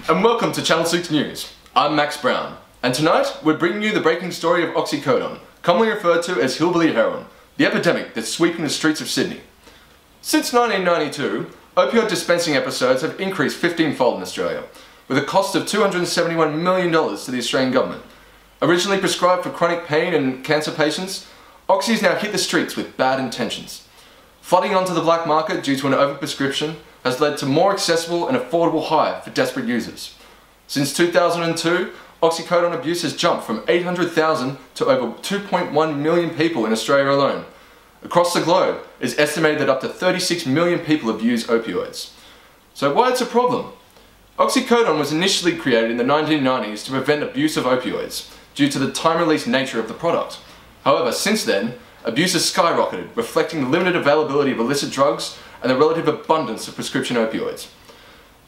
And welcome to Channel 6 News. I'm Max Brown, and tonight we're bringing you the breaking story of oxycodone, commonly referred to as Hillbilly heroin, the epidemic that's sweeping the streets of Sydney. Since 1992, opioid dispensing episodes have increased 15-fold in Australia, with a cost of $271 million to the Australian government. Originally prescribed for chronic pain and cancer patients, oxys now hit the streets with bad intentions. Flooding onto the black market due to an overprescription has led to more accessible and affordable high for desperate users. Since 2002, oxycodone abuse has jumped from 800,000 to over 2.1 million people in Australia alone. Across the globe, it's estimated that up to 36 million people abuse opioids. So why it's a problem? Oxycodone was initially created in the 1990s to prevent abuse of opioids, due to the time-release nature of the product. However, since then, abuse has skyrocketed, reflecting the limited availability of illicit drugs and the relative abundance of prescription opioids.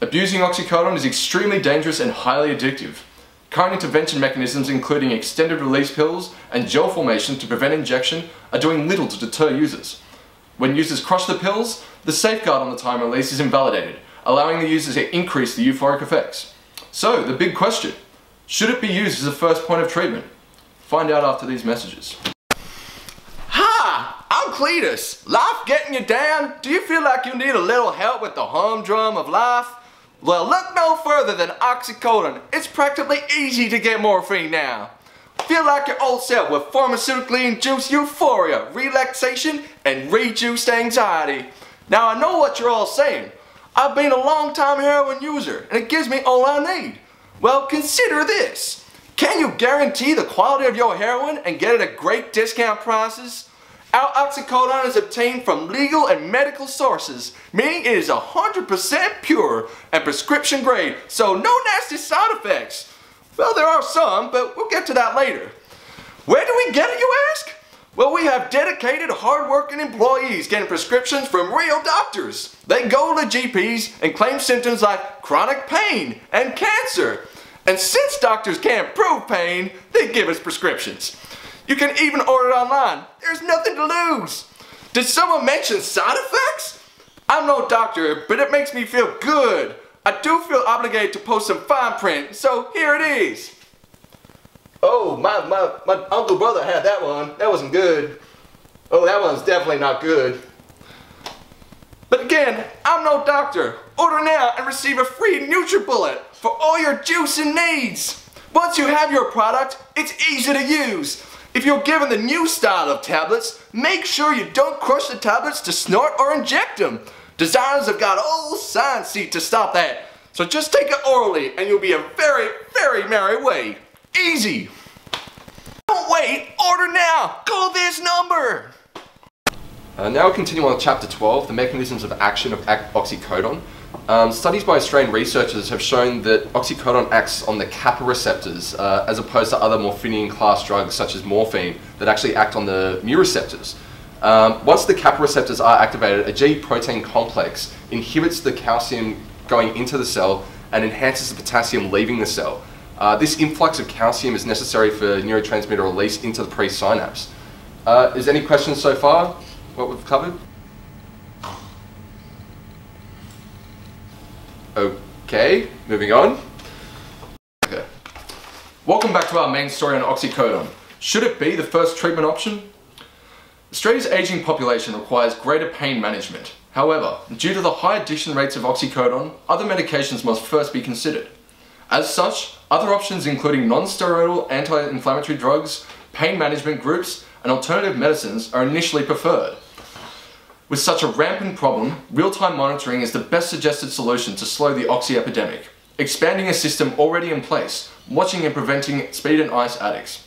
Abusing oxycodone is extremely dangerous and highly addictive. Current intervention mechanisms including extended release pills and gel formation to prevent injection are doing little to deter users. When users crush the pills, the safeguard on the time release is invalidated, allowing the users to increase the euphoric effects. So, the big question, should it be used as a first point of treatment? Find out after these messages. Hi, I'm Cletus. Life getting you down? Do you feel like you need a little help with the humdrum of life? Well, look no further than oxycodone. It's practically easy to get morphine now. Feel like your old self with pharmaceutically induced euphoria, relaxation, and reduced anxiety. Now I know what you're all saying. I've been a long-time heroin user, and it gives me all I need. Well, consider this. Can you guarantee the quality of your heroin and get it at great discount prices? Our oxycodone is obtained from legal and medical sources, meaning it is 100% pure and prescription grade, so no nasty side effects. Well, there are some, but we'll get to that later. Where do we get it, you ask? Well, we have dedicated, hard-working employees getting prescriptions from real doctors. They go to GPs and claim symptoms like chronic pain and cancer. And since doctors can't prove pain, they give us prescriptions. You can even order it online. There's nothing to lose. Did someone mention side effects? I'm no doctor, but it makes me feel good. I do feel obligated to post some fine print, so here it is. Oh, my uncle brother had that one. That wasn't good. Oh, that one's definitely not good. But again, I'm no doctor. Order now and receive a free NutriBullet for all your juicing needs. Once you have your product, it's easy to use. If you're given the new style of tablets, make sure you don't crush the tablets to snort or inject them. Designers have got a whole science sheet to stop that. So just take it orally and you'll be a very, very merry way. Easy. Don't wait, order now. Call this number. Now we'll continue on with Chapter 12, the mechanisms of action of oxycodone. Studies by Australian researchers have shown that oxycodone acts on the kappa receptors as opposed to other morphine class drugs such as morphine that actually act on the mu receptors. Once the kappa receptors are activated, a G protein complex inhibits the calcium going into the cell and enhances the potassium leaving the cell. This influx of calcium is necessary for neurotransmitter release into the presynapse. Is there any questions so far? What we've covered? Okay, moving on. Okay. Welcome back to our main story on oxycodone. Should it be the first treatment option? Australia's ageing population requires greater pain management. However, due to the high addiction rates of oxycodone, other medications must first be considered. As such, other options including non-steroidal anti-inflammatory drugs, pain management groups, and alternative medicines are initially preferred. With such a rampant problem, real-time monitoring is the best suggested solution to slow the oxy epidemic, expanding a system already in place, watching and preventing speed and ice addicts.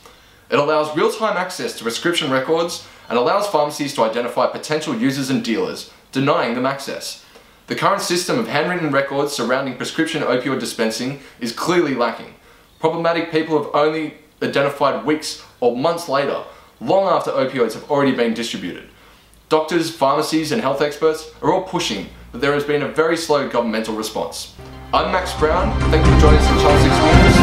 It allows real-time access to prescription records and allows pharmacies to identify potential users and dealers, denying them access. The current system of handwritten records surrounding prescription opioid dispensing is clearly lacking. Problematic people have only identified weeks or months later, long after opioids have already been distributed. Doctors, pharmacies and health experts are all pushing, but there has been a very slow governmental response. I'm Max Brown, thank you for joining us on Channel 6 News.